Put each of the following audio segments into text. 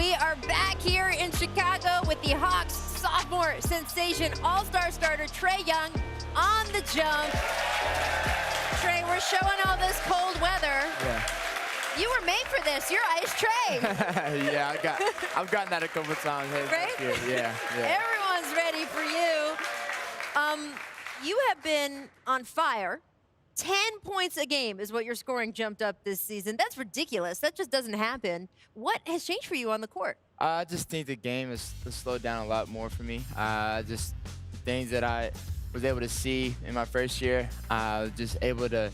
We are back here in Chicago with the Hawks sophomore sensation all-star starter Trae Young on the jump. Trae, we're showing all this cold weather. Yeah. You were made for this. You're Ice Trae. Yeah, I've gotten that a couple times. Right? Yeah. Everyone's ready for you. You have been on fire. 10 points a game is what your scoring jumped up this season. That's ridiculous. That just doesn't happen. What has changed for you on the court? I just think the game has slowed down a lot more for me. Just things that I was able to see in my first year, just able to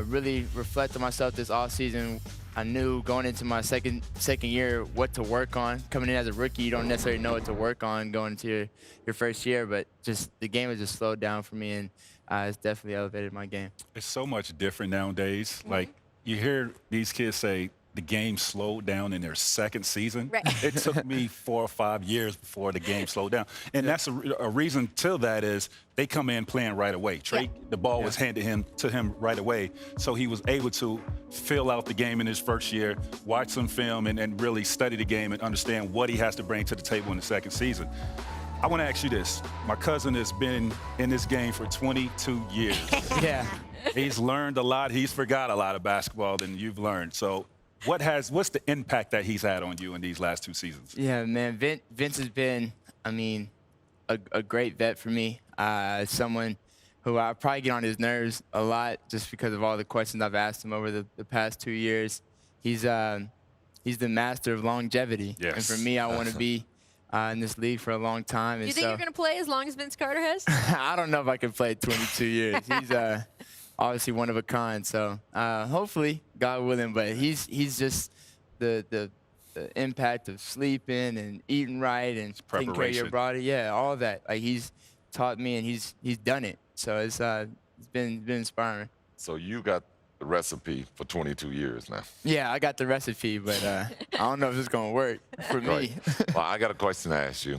really reflect on myself this offseason. I knew going into my second year what to work on. Coming in as a rookie, you don't necessarily know what to work on going into your first year, but just the game has just slowed down for me, and it's definitely elevated my game. It's so much different nowadays. Like, you hear these kids say the game slowed down in their second season. Right. It took me 4 or 5 years before the game slowed down. And that's a reason to that is they come in playing right away. Trae, the ball was handed to him right away. So he was able to fill out the game in his first year, watch some film, and really study the game and understand what he has to bring to the table in the second season. I want to ask you this. My cousin has been in this game for 22 years. Yeah. He's learned a lot. He's forgot a lot of basketball than you've learned. So what's the impact that he's had on you in these last 2 seasons? Yeah, man, Vince has been, I mean, a great vet for me. Someone who I probably get on his nerves a lot just because of all the questions I've asked him over the past 2 years. He's the master of longevity. Yes. And for me, I want to be in this league for a long time. Do you think you're going to play as long as Vince Carter has? I don't know if I can play 22 years. He's obviously one of a kind. So hopefully, God willing. But he's just the impact of sleeping and eating right and taking care of your body. Yeah, all of that. Like, he's taught me, and he's done it. So it's been inspiring. So you got the recipe for 22 years now. Yeah, I got the recipe, but I don't know if it's going to work for me. Well, I got a question to ask you.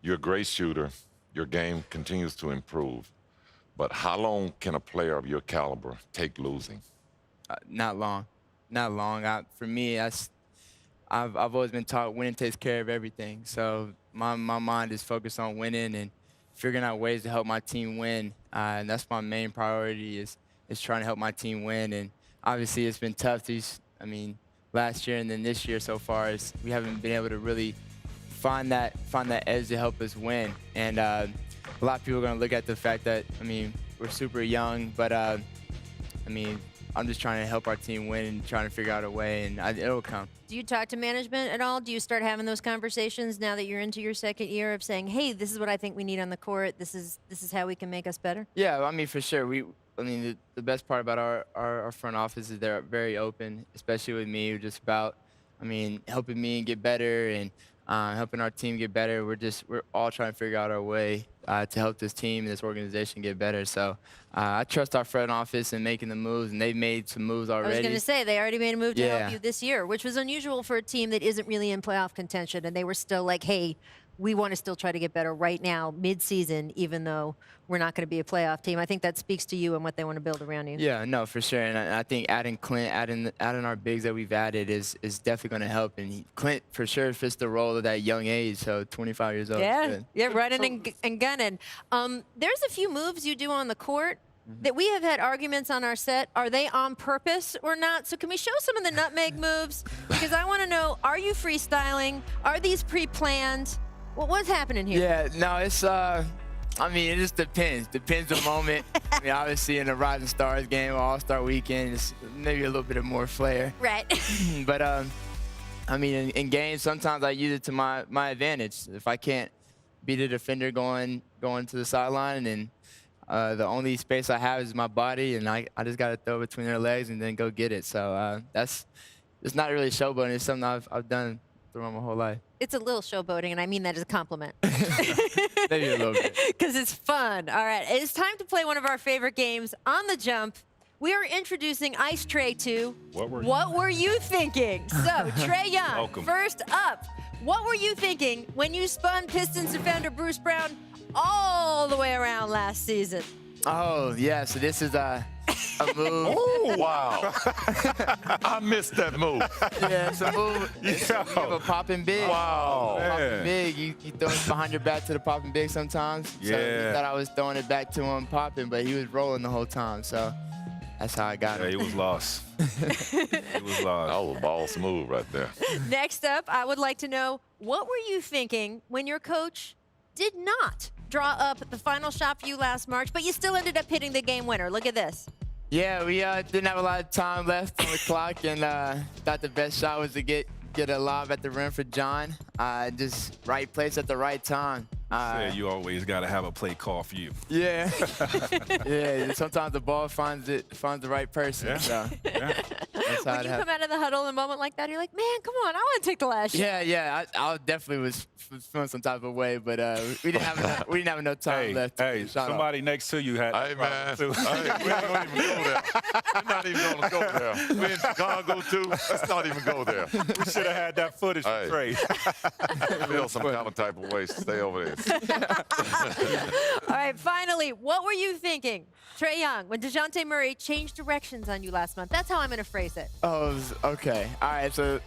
You're a great shooter. Your game continues to improve. But how long can a player of your caliber take losing? Not long. Not long. For me, I've always been taught winning takes care of everything. So my mind is focused on winning and figuring out ways to help my team win. And that's my main priority is trying to help my team win. And obviously it's been tough last year and then this year so far is we haven't been able to really find that edge to help us win. And a lot of people are going to look at the fact that, we're super young, but I'm just trying to help our team win and trying to figure out a way, and it'll come. Do you talk to management at all? Do you start having those conversations now that you're into your second year of saying, hey, this is what I think we need on the court. This is how we can make us better? Yeah, for sure. The best part about our front office is they're very open, especially with me, just about, helping me get better and helping our team get better. We're all trying to figure out our way to help this team and this organization get better. So I trust our front office in making the moves, and they've made some moves already. I was going to say, they already made a move to help you this year, which was unusual for a team that isn't really in playoff contention, and they were still like, hey, we want to still try to get better right now, mid-season, even though we're not going to be a playoff team. I think that speaks to you and what they want to build around you. Yeah, no, for sure. And I think adding Clint, adding our bigs that we've added is definitely going to help. And Clint, for sure, fits the role of that young age, so 25 years old. Yeah, running and gunning. There's a few moves you do on the court that we have had arguments on our set. Are they on purpose or not? So can we show some of the nutmeg moves? Because I want to know, are you freestyling? Are these pre-planned? What's happening here? Yeah, no, it's, it just depends. Depends the moment. Obviously in the Rising Stars game, All-Star Weekend, it's maybe a little bit of more flair. Right. But, in games, sometimes I use it to my advantage. If I can't beat a defender going to the sideline, and the only space I have is my body, and I just got to throw between their legs and then go get it. So it's not really showboating. It's something I've done throughout my whole life. It's a little showboating, and I mean that as a compliment. Maybe a little bit. Because it's fun. All right, it's time to play one of our favorite games, On the Jump. We are introducing Ice Trae to What Were You Thinking? So, Trae Young, Welcome. First up, what were you thinking when you spun Pistons defender Bruce Brown all the way around last season? Oh, yeah, so this is a move. Oh, wow. I missed that move. Yeah, it's a move. You have a popping big. Wow. Popping big. You throw it behind your back to the popping big sometimes. So Yeah. he thought I was throwing it back to him popping, but he was rolling the whole time. So that's how I got Yeah, him. he was lost. He was lost. That was a ball smooth right there. Next up, I would like to know, what were you thinking when your coach did not draw up the final shot for you last March, but you still ended up hitting the game winner? Look at this. Yeah, we didn't have a lot of time left on the clock, and thought the best shot was to get a lob at the rim for John. Just right place at the right time. Yeah, you always got to have a play call for you. Yeah. Yeah, sometimes the ball finds the right person. Yeah. So Yeah. that's how When it you happened. come out of the huddle in a moment like that, you're like, man, come on, I want to take the last shot. Yeah. I definitely was feeling some type of way, but we didn't have enough time left. to Hey, get the shot off. somebody next to you had Hey, that man. problem, too. Hey, we don't even go there. We're not even going to go there. We're in Chicago, too. Let's not even go there. We should have had that footage for Hey. Trae. I feel some kind of type of way. Stay over there. All right, finally, what were you thinking, Trae Young, when DeJounte Murray changed directions on you last month? That's how I'm going to phrase it. Oh, okay. All right, so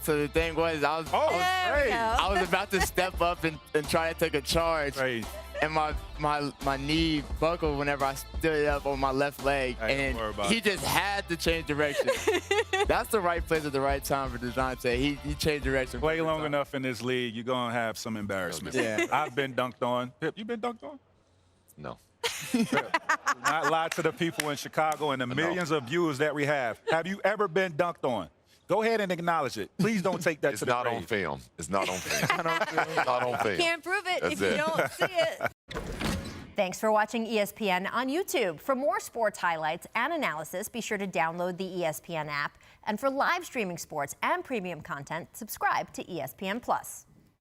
the thing was, I was There we go. I was about to step up and try to take a charge, Trae, and my knee buckled whenever I stood up on my left leg, Hey, and don't worry about he it. just had to change direction. That's the right place at the right time for DeJounte. He changed direction. play every long time. enough in this league, you're going to have some embarrassment. Yeah. I've been dunked on. Pip, you been dunked on? No. Not lie to the people in Chicago and the millions of viewers that we have. Have you ever been dunked on? Go ahead and acknowledge it. Please don't take that It's to the not on grave. film. It's not on film. Not on film. Can't prove it That's if you it. don't see it. Thanks for watching ESPN on YouTube. For more sports highlights and analysis, be sure to download the ESPN app. And for live streaming sports and premium content, subscribe to ESPN+.